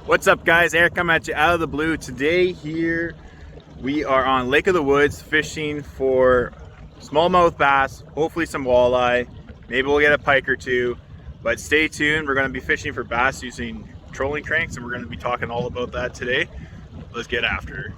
What's up, guys? Eric coming at you out of the blue. Today here we are on Lake of the Woods fishing for smallmouth bass, hopefully some walleye, maybe we'll get a pike or two, but stay tuned. We're going to be fishing for bass using trolling cranks and we're going to be talking all about that today. Let's get after it.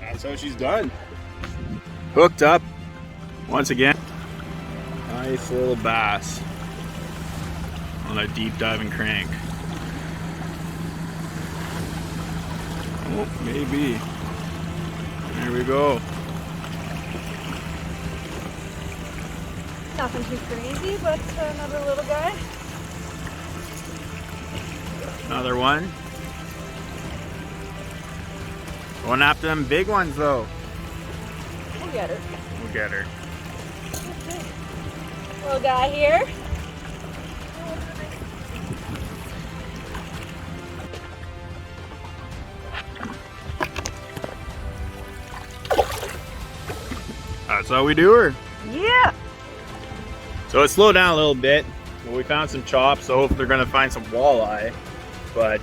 That's how she's done. Hooked up once again. Nice little bass on a deep diving crank. Oh, maybe. There we go. Nothing too crazy, but another little guy. Another one. Going after them big ones though. We'll get her. We'll get her. Okay. Little guy here. That's how we do her. Yeah. So it slowed down a little bit. Well, we found some chops, so hopefully they're gonna find some walleye. But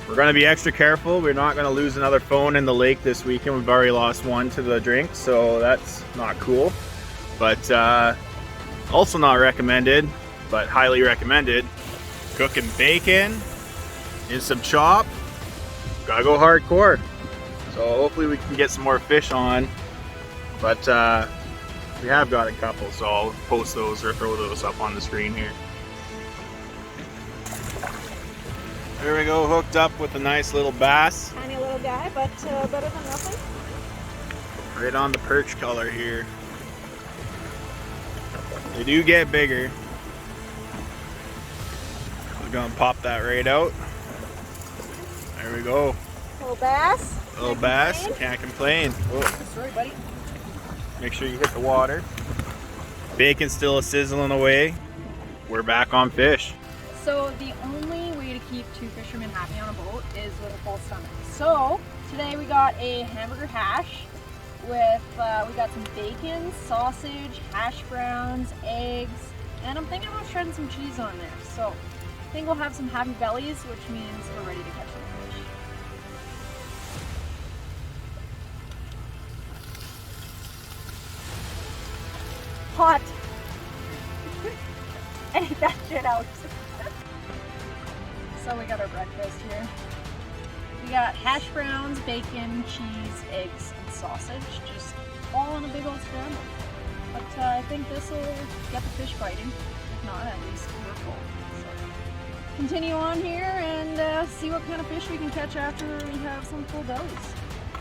we're gonna be extra careful. We're not gonna lose another phone in the lake this weekend. We've already lost one to the drink, so that's not cool. But also not recommended, but highly recommended. Cooking bacon and some chop. Gotta go hardcore. So hopefully we can get some more fish on. But we have got a couple, so I'll post those or throw those up on the screen here. There we go, hooked up with a nice little bass. Tiny little guy, but better than nothing. Right on the perch color here. They do get bigger. We're gonna pop that right out. There we go. Little bass. Little bass, can't complain. Oh. Sorry, buddy. Make sure you hit the water. Bacon's still sizzling away. We're back on fish. So the only way to keep two fishermen happy on a boat is with a full stomach. So today we got a hamburger hash with, we got some bacon, sausage, hash browns, eggs, and I'm thinking about shredding some cheese on there. So I think we'll have some happy bellies, which means we're ready to catch some fish. Hot. Edit that shit out. So we got our breakfast here. We got hash browns, bacon, cheese, eggs, and sausage, just all in a big old scramble. But I think this will get the fish biting. If not, at least we're full. So continue on here and see what kind of fish we can catch after we have some full bellies.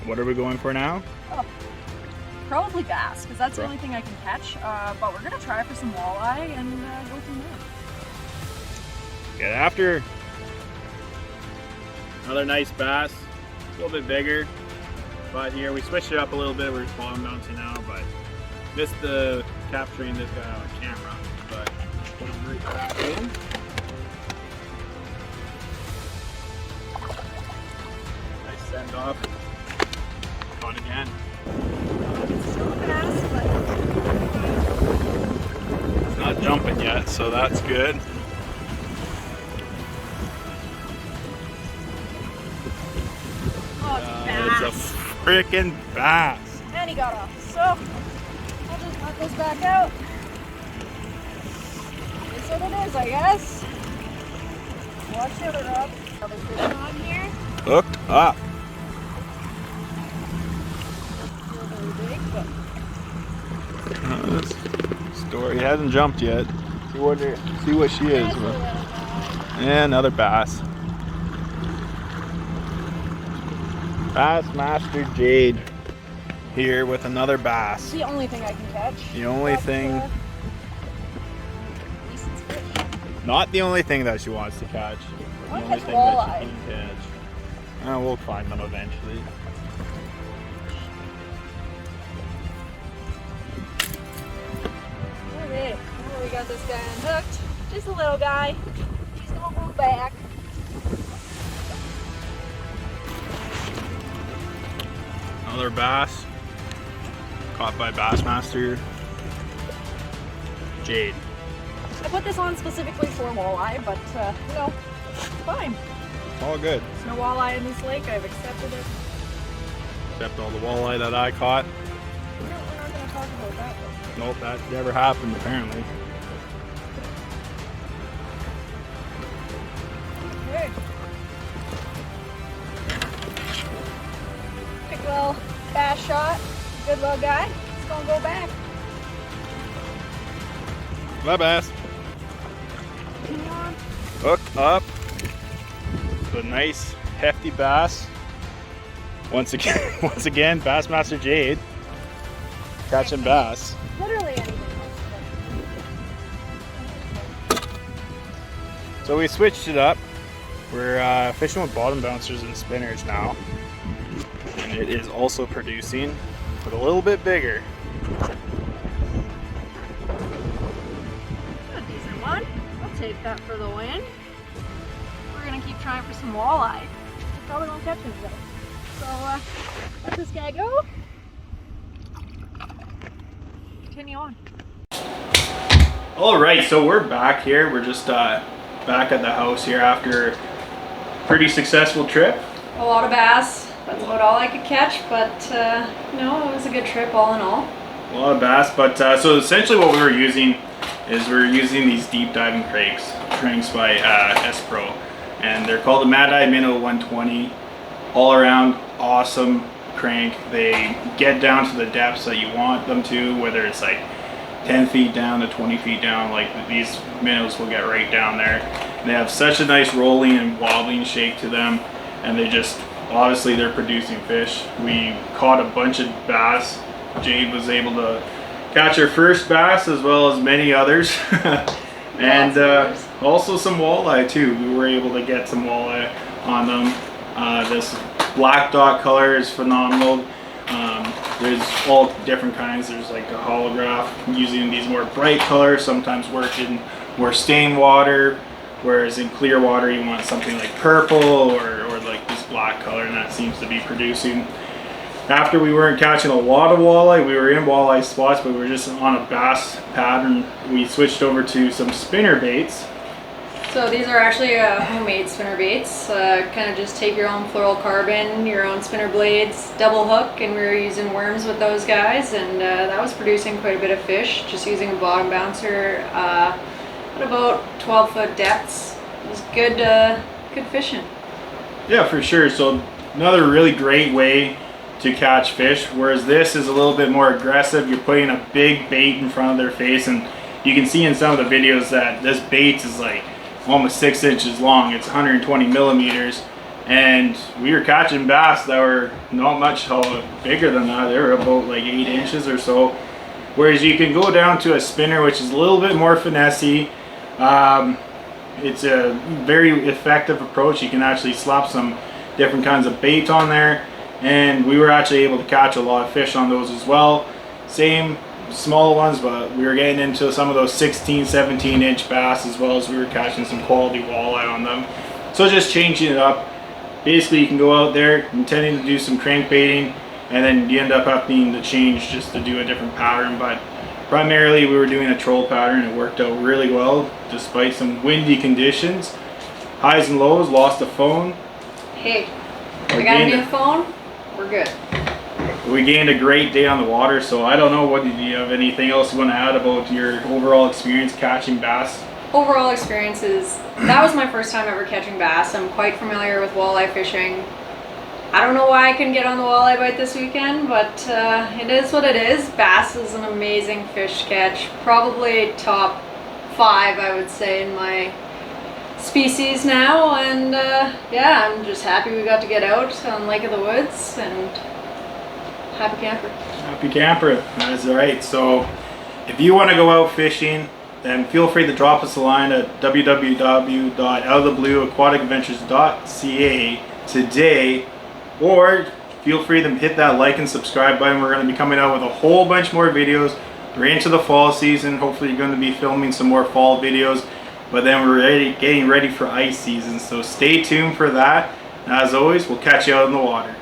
What are we going for now? Oh, probably bass, because that's the only thing I can catch. But we're gonna try for some walleye and go from there. Get after. Another nice bass, a little bit bigger, but here we switched it up a little bit. We're bottom bouncing now, but missed the capturing this guy on camera. But put him right back in. Nice send off. Caught again. Still looking at us, but It's not jumping yet, so that's good. It's a freaking bass. And he got off. So I'll just let this back out. It's what it is, I guess. Watch out, Rob. Another fish on here. Hooked up. Not very big, but This story hasn't jumped yet. See what she is. that's a little guy. And another bass. Bassmaster Jayde here with another bass. It's the only thing I can catch. The only thing, at least it's fish. not the only thing that she wants to catch. I The wanna only catch thing walleye. that she can catch. We'll find them eventually. Okay, well, we got this guy unhooked. Just a little guy. He's gonna go back. Another bass caught by Bassmaster Jayde. I put this on specifically for walleye, but you know, fine. All good, There's no walleye in this lake. I've accepted it. except all the walleye that I caught. We're not gonna talk about that one. Nope, that never happened apparently. Okay. Quick little bass shot. Good little guy. It's gonna go back. My bass. Come on. Hooked up. The nice hefty bass. Once again, Bassmaster Jayde catching bass. Literally anything. So we switched it up. We're fishing with bottom bouncers and spinners now. And it is also producing, but a little bit bigger. A decent one. I'll take that for the win. We're gonna keep trying for some walleye. We probably won't catch any though. So let this guy go. Continue on. All right, so we're back here. We're just back at the house here after a pretty successful trip. A lot of bass. That's about all I could catch, but no, it was a good trip all in all. A lot of bass, but so essentially what we were using is we're using these deep diving cranks by S-Pro, and they're called the Mad Eye Minnow 120. All around awesome crank. They get down to the depths that you want them to, whether it's like 10 feet down to 20 feet down, like these minnows will get right down there. And they have such a nice rolling and wobbling shake to them, and they just, obviously they're producing fish. We caught a bunch of bass. Jayde was able to catch her first bass as well as many others. And also some walleye too. We were able to get some walleye on them. This black dot color is phenomenal. There's all different kinds. There's like a holograph using these more bright colors, sometimes work in more stained water, whereas in clear water you want something like purple or like this black color, and that seems to be producing. After we weren't catching a lot of walleye, we were in walleye spots, but we were just on a bass pattern. We switched over to some spinner baits. So these are actually homemade spinner baits. Kind of just take your own fluorocarbon, your own spinner blades, double hook, and we were using worms with those guys, and that was producing quite a bit of fish, just using a bottom bouncer at about 12-foot depths. It was good, good fishing. Yeah, for sure. So another really great way to catch fish, whereas this is a little bit more aggressive. You're putting a big bait in front of their face, and you can see in some of the videos that this bait is like almost 6 inches long. It's 120 millimeters, and we were catching bass that were not much bigger than that. They were about like 8 inches or so, whereas you can go down to a spinner, which is a little bit more finessey. It's a very effective approach. You can actually slap some different kinds of bait on there, and we were actually able to catch a lot of fish on those as well. Same small ones, but we were getting into some of those 16-17 inch bass, as well as we were catching some quality walleye on them. So just changing it up. Basically you can go out there intending to do some crankbaiting, and then you end up having to change just to do a different pattern, but primarily we were doing a troll pattern. It worked out really well despite some windy conditions. Highs and lows, lost a phone. Hey, we got a new phone, we're good. We gained a great day on the water, so I don't know, what do you have anything else you want to add about your overall experience catching bass? overall experiences, that was my first time ever catching bass. I'm quite familiar with walleye fishing. I don't know why I couldn't get on the walleye bite this weekend, but it is what it is. Bass is an amazing fish to catch. Probably top 5, I would say, in my species now. And yeah, I'm just happy we got to get out on Lake of the Woods, and happy camper. Happy camper, that's right. So if you want to go out fishing, then feel free to drop us a line at www.outoftheblueaquaticadventures.ca today, or feel free to hit that like and subscribe button. We're going to be coming out with a whole bunch more videos. We're into the fall season. Hopefully you're going to be filming some more fall videos, but then we're getting ready for ice season, so stay tuned for that. And as always, we'll catch you out in the water.